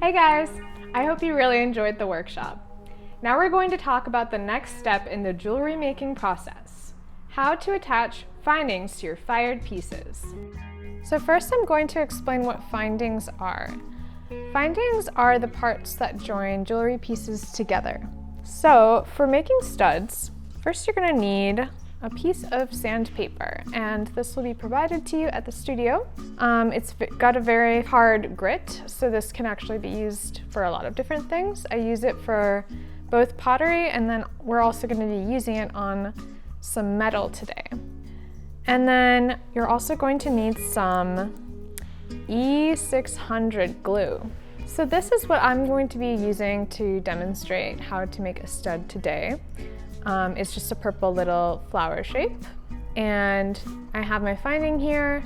Hey guys, I hope you really enjoyed the workshop. Now we're going to talk about the next step in the jewelry making process, how to attach findings to your fired pieces. So first I'm going to explain what findings are. Findings are the parts that join jewelry pieces together. So for making studs, first you're going to need a piece of sandpaper, and this will be provided to you at the studio. It's got a very hard grit, so this can actually be used for a lot of different things. I use it for both pottery, and then we're also going to be using it on some metal today. And then you're also going to need some E600 glue. So this is what I'm going to be using to demonstrate how to make a stud today. It's just a purple little flower shape, and I have my finding here,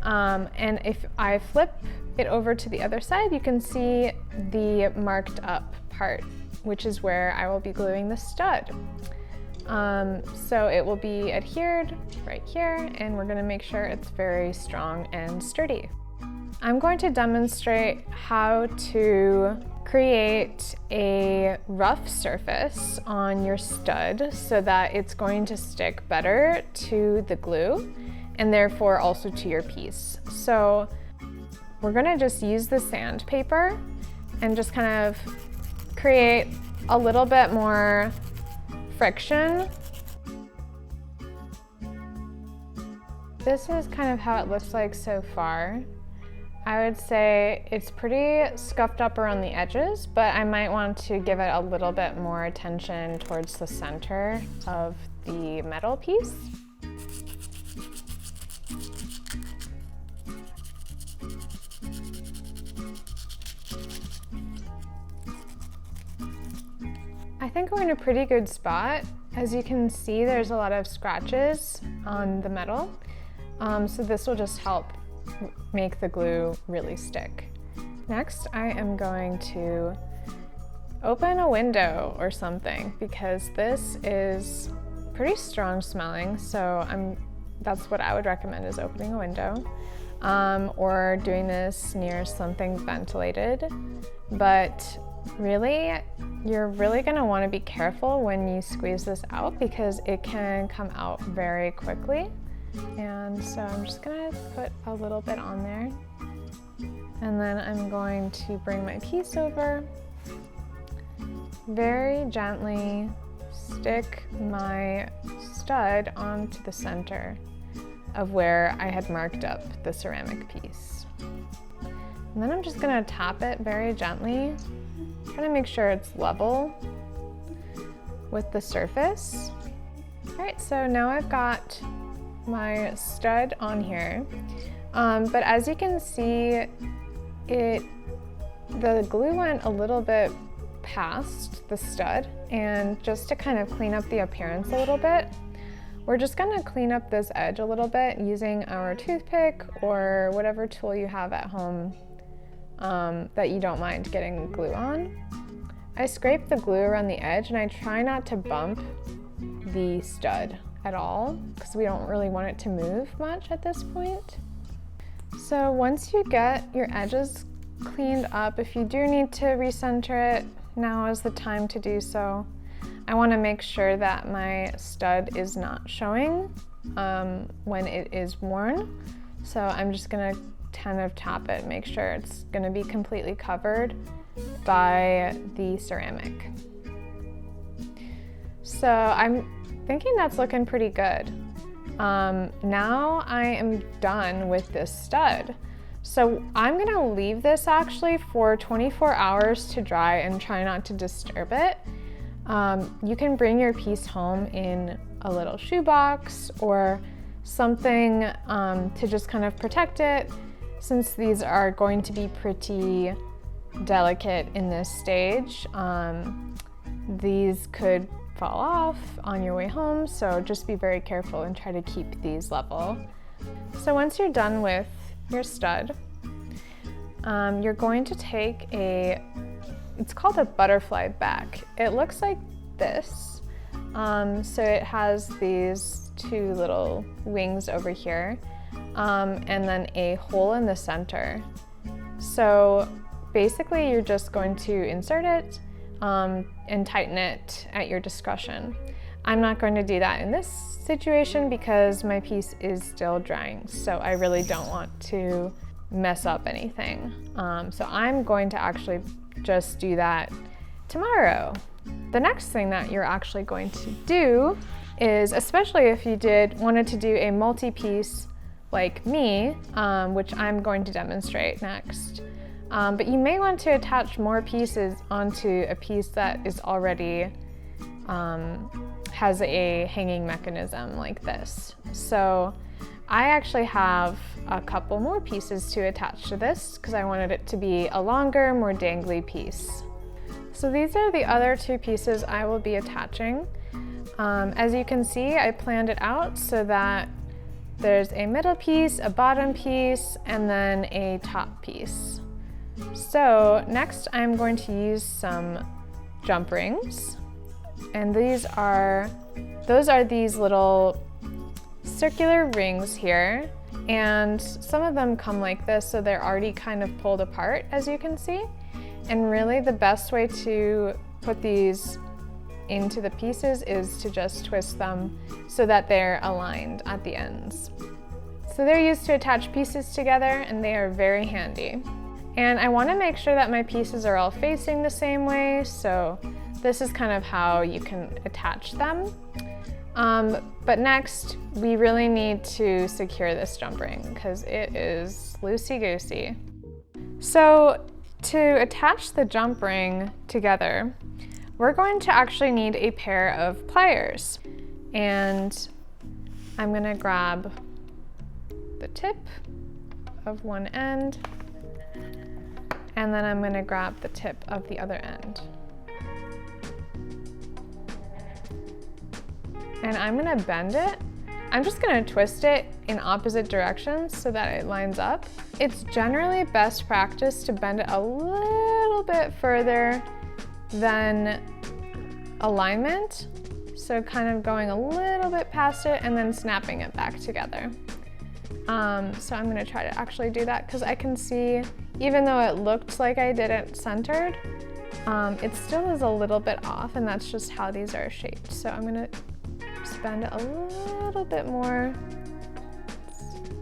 and if I flip it over to the other side, you can see the marked up part, which is where I will be gluing the stud. So it will be adhered right here, and we're going to make sure it's very strong and sturdy. I'm going to demonstrate how to create a rough surface on your stud so that it's going to stick better to the glue and therefore also to your piece. So we're going to just use the sandpaper and just kind of create a little bit more friction. This is kind of how it looks like so far. I would say it's pretty scuffed up around the edges, but I might want to give it a little bit more attention towards the center of the metal piece. I think we're in a pretty good spot. As you can see, there's a lot of scratches on the metal, so this will just help make the glue really stick. Next, I am going to open a window or something because this is pretty strong smelling, so that's what I would recommend, is opening a window or doing this near something ventilated. But really, you're really going to want to be careful when you squeeze this out because it can come out very quickly. And so I'm just gonna put a little bit on there, and then I'm going to bring my piece over, very gently stick my stud onto the center of where I had marked up the ceramic piece. And then I'm just gonna tap it very gently, trying to make sure it's level with the surface. All right, so now I've got my stud on here, but as you can see, the glue went a little bit past the stud, and just to kind of clean up the appearance a little bit, we're just going to clean up this edge a little bit using our toothpick or whatever tool you have at home that you don't mind getting glue on. I scrape the glue around the edge, and I try not to bump the stud at all because we don't really want it to move much at this point. So once you get your edges cleaned up, if you do need to recenter it, now is the time to do so. I want to make sure that my stud is not showing when it is worn, so I'm just going to kind of tap it, make sure it's going to be completely covered by the ceramic. So I'm thinking that's looking pretty good. Now I am done with this stud. So I'm gonna leave this actually for 24 hours to dry and try not to disturb it. You can bring your piece home in a little shoebox or something to just kind of protect it, since these are going to be pretty delicate in this stage. These could fall off on your way home, so just be very careful and try to keep these level. So once you're done with your stud, you're going to take it's called a butterfly back. It looks like this. So it has these two little wings over here, and then a hole in the center. So basically you're just going to insert it and tighten it at your discretion. I'm not going to do that in this situation because my piece is still drying, so I really don't want to mess up anything. So I'm going to actually just do that tomorrow. The next thing that you're actually going to do is, especially if you wanted to do a multi-piece like me, which I'm going to demonstrate next, but you may want to attach more pieces onto a piece that is already has a hanging mechanism like this. So I actually have a couple more pieces to attach to this because I wanted it to be a longer, more dangly piece. So these are the other two pieces I will be attaching. As you can see, I planned it out so that there's a middle piece, a bottom piece, and then a top piece. So next I'm going to use some jump rings. And those are these little circular rings here, and some of them come like this, so they're already kind of pulled apart, as you can see. And really the best way to put these into the pieces is to just twist them so that they're aligned at the ends. So they're used to attach pieces together, and they are very handy. And I want to make sure that my pieces are all facing the same way, so this is kind of how you can attach them. But next, we really need to secure this jump ring because it is loosey-goosey. So to attach the jump ring together, we're going to actually need a pair of pliers. And I'm gonna grab the tip of one end, and then I'm gonna grab the tip of the other end. And I'm gonna bend it. I'm just gonna twist it in opposite directions so that it lines up. It's generally best practice to bend it a little bit further than alignment. So kind of going a little bit past it and then snapping it back together. So I'm gonna try to actually do that because I can see, even though it looked like I did it centered, it still is a little bit off, and that's just how these are shaped. So I'm gonna bend it a little bit more.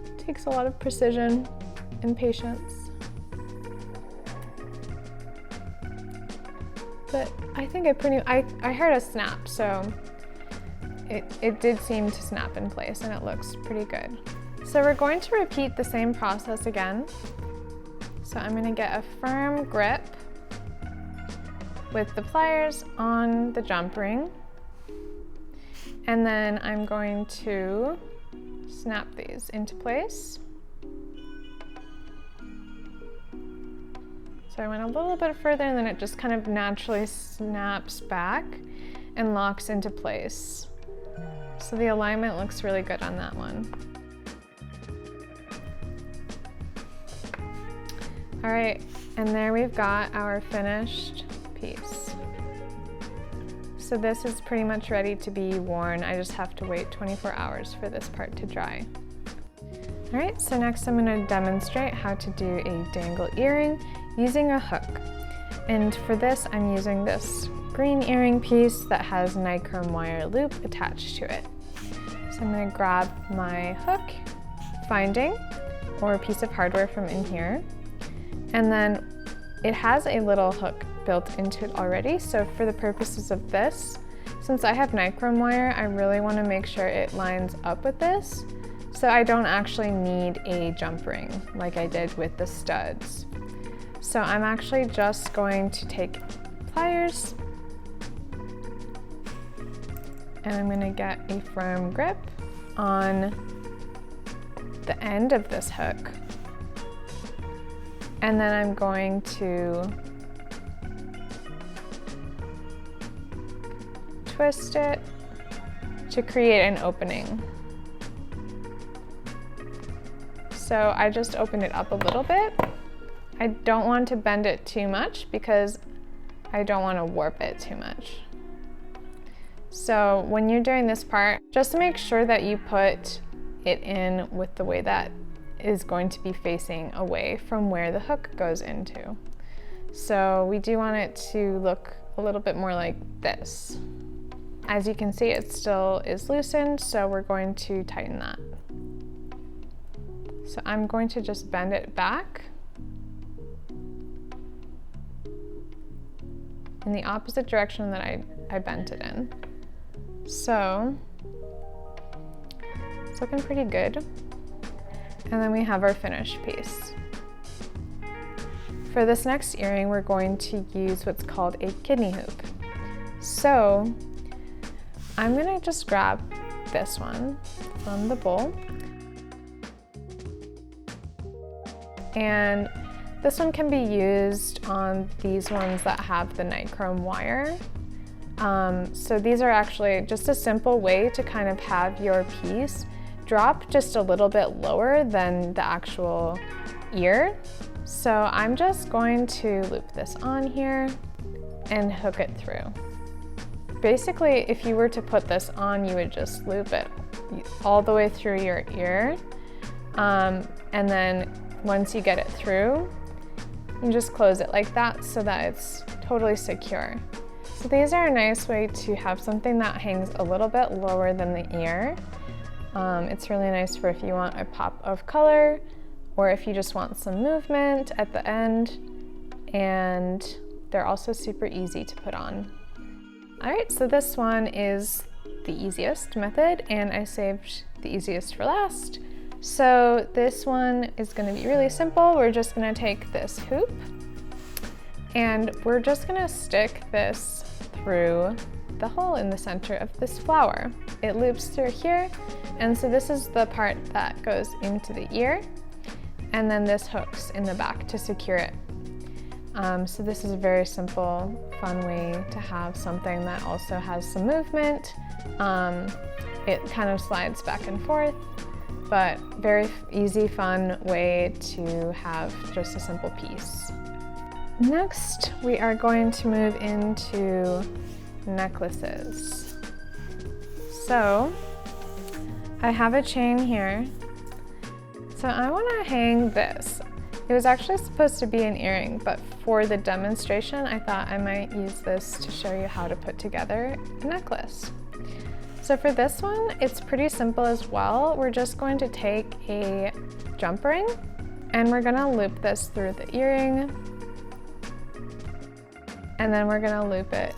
It takes a lot of precision and patience. But I think I heard a snap, so it did seem to snap in place, and it looks pretty good. So we're going to repeat the same process again. So I'm gonna get a firm grip with the pliers on the jump ring. And then I'm going to snap these into place. So I went a little bit further, and then it just kind of naturally snaps back and locks into place. So the alignment looks really good on that one. All right, and there we've got our finished piece. So this is pretty much ready to be worn. I just have to wait 24 hours for this part to dry. All right, so next I'm gonna demonstrate how to do a dangle earring using a hook. And for this, I'm using this green earring piece that has Nichrome wire loop attached to it. So I'm gonna grab my hook finding or a piece of hardware from in here. And then it has a little hook built into it already. So for the purposes of this, since I have Nichrome wire, I really want to make sure it lines up with this. So I don't actually need a jump ring like I did with the studs. So I'm actually just going to take pliers, and I'm going to get a firm grip on the end of this hook. And then I'm going to twist it to create an opening. So I just opened it up a little bit. I don't want to bend it too much because I don't want to warp it too much. So when you're doing this part, just make sure that you put it in with the way that is going to be facing away from where the hook goes into. So we do want it to look a little bit more like this. As you can see, it still is loosened, so we're going to tighten that. So I'm going to just bend it back in the opposite direction that I bent it in. So it's looking pretty good. And then we have our finished piece. For this next earring, we're going to use what's called a kidney hoop. So I'm gonna just grab this one from the bowl. And this one can be used on these ones that have the Nichrome wire. So these are actually just a simple way to kind of have your piece drop just a little bit lower than the actual ear. So I'm just going to loop this on here and hook it through. Basically, if you were to put this on, you would just loop it all the way through your ear. And then once you get it through, you just close it like that so that it's totally secure. So these are a nice way to have something that hangs a little bit lower than the ear. It's really nice for if you want a pop of color or if you just want some movement at the end, and they're also super easy to put on. All right, so this one is the easiest method, and I saved the easiest for last. So this one is gonna be really simple. We're just gonna take this hoop and we're just gonna stick this through the hole in the center of this flower. It loops through here, and so this is the part that goes into the ear, and then this hooks in the back to secure it. So this is a very simple, fun way to have something that also has some movement. It kind of slides back and forth, but very easy, fun way to have just a simple piece. Next, we are going to move into necklaces. So I have a chain here. So I want to hang this. It was actually supposed to be an earring, but for the demonstration, I thought I might use this to show you how to put together a necklace. So for this one, it's pretty simple as well. We're just going to take a jump ring and we're gonna loop this through the earring, and then we're gonna loop it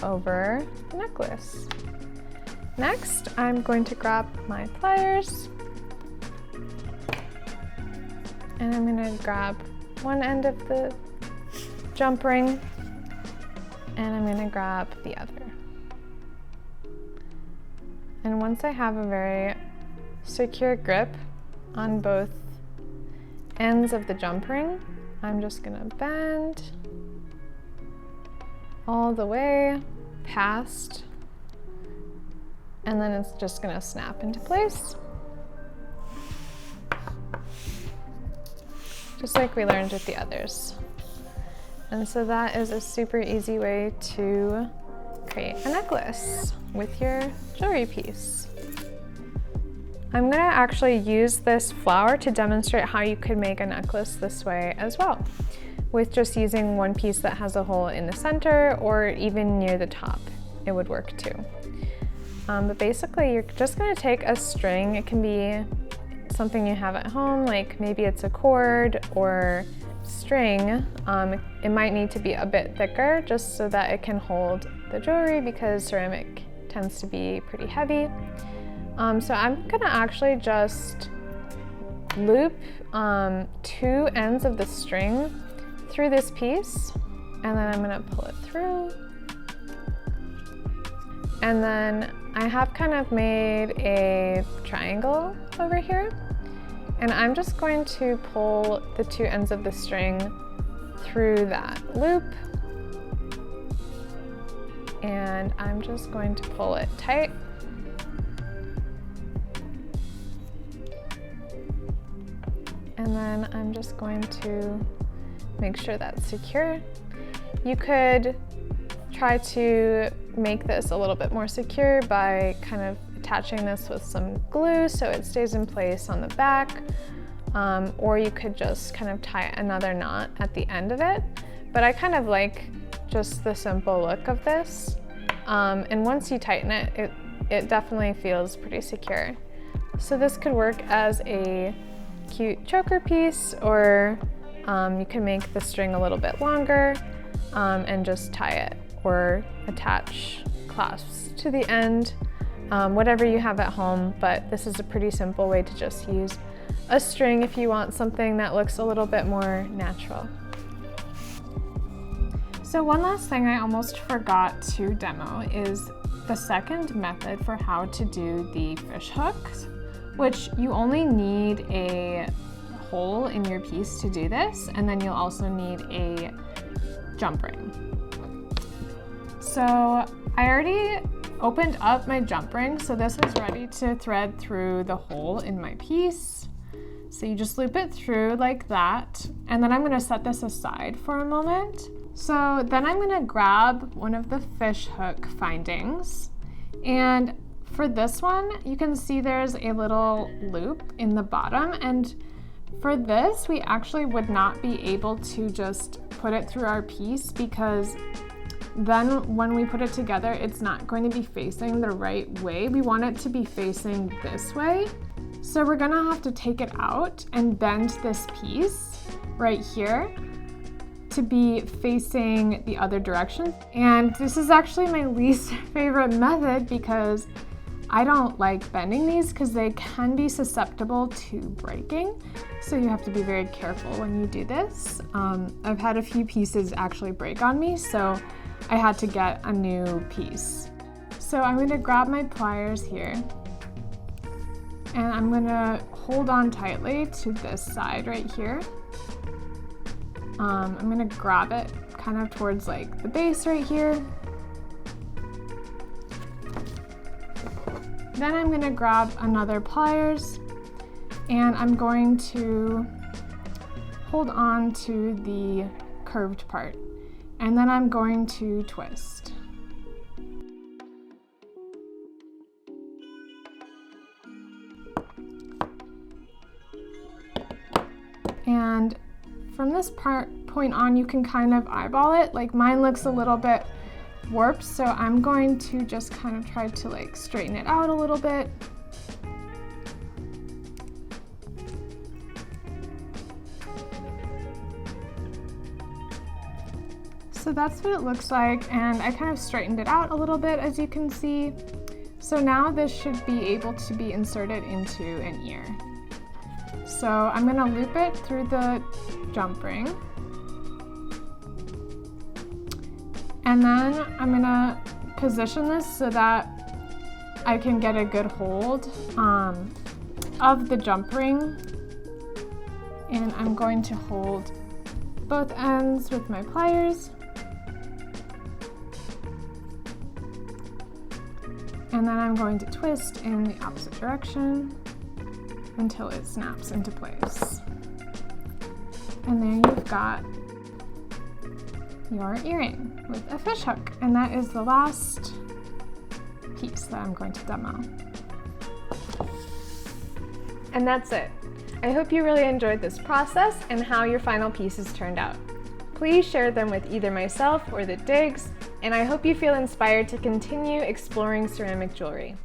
over the necklace. Next, I'm going to grab my pliers and I'm gonna grab one end of the jump ring and I'm gonna grab the other. And once I have a very secure grip on both ends of the jump ring, I'm just gonna bend all the way past, and then it's just gonna snap into place. Just like we learned with the others. And so that is a super easy way to create a necklace with your jewelry piece. I'm gonna actually use this flower to demonstrate how you could make a necklace this way as well, with just using one piece that has a hole in the center or even near the top. It would work too. But basically you're just gonna take a string. It can be something you have at home, like maybe it's a cord or string. It might need to be a bit thicker just so that it can hold the jewelry, because ceramic tends to be pretty heavy. So I'm gonna actually just loop 2 ends of the string through this piece, and then I'm gonna pull it through. And then I have kind of made a triangle over here, and I'm just going to pull the 2 ends of the string through that loop, and I'm just going to pull it tight. And then I'm just going to make sure that's secure. You could try to make this a little bit more secure by kind of attaching this with some glue so it stays in place on the back, or you could just kind of tie another knot at the end of it. but I kind of like just the simple look of this. And once you tighten it, it definitely feels pretty secure. So this could work as a cute choker piece, or you can make the string a little bit longer and just tie it, or attach clasps to the end, whatever you have at home. But this is a pretty simple way to just use a string if you want something that looks a little bit more natural. So one last thing I almost forgot to demo is the second method for how to do the fish hooks, which you only need a hole in your piece to do this, and then you'll also need a jump ring. So I already opened up my jump ring, so this is ready to thread through the hole in my piece. So you just loop it through like that, and then I'm gonna set this aside for a moment. So then I'm gonna grab one of the fish hook findings, and for this one, you can see there's a little loop in the bottom, and for this, we actually would not be able to just put it through our piece, because then when we put it together, it's not going to be facing the right way. We want it to be facing this way. So we're gonna have to take it out and bend this piece right here to be facing the other direction. And this is actually my least favorite method, because I don't like bending these because they can be susceptible to breaking. So you have to be very careful when you do this. I've had a few pieces actually break on me, so I had to get a new piece. So I'm gonna grab my pliers here, and I'm gonna hold on tightly to this side right here. I'm gonna grab it kind of towards like the base right here. Then I'm gonna grab another pliers, and I'm going to hold on to the curved part, and then I'm going to twist. And from this point on, you can kind of eyeball it. Like mine looks a little bit warped, so I'm going to just kind of try to like straighten it out a little bit. So that's what it looks like, and I kind of straightened it out a little bit, as you can see. So now this should be able to be inserted into an ear. So I'm gonna loop it through the jump ring, and then I'm gonna position this so that I can get a good hold of the jump ring, and I'm going to hold both ends with my pliers, and then I'm going to twist in the opposite direction until it snaps into place. And there you've got your earring with a fish hook. And that is the last piece that I'm going to demo. And that's it. I hope you really enjoyed this process and how your final pieces turned out. Please share them with either myself or the Digs, and I hope you feel inspired to continue exploring ceramic jewelry.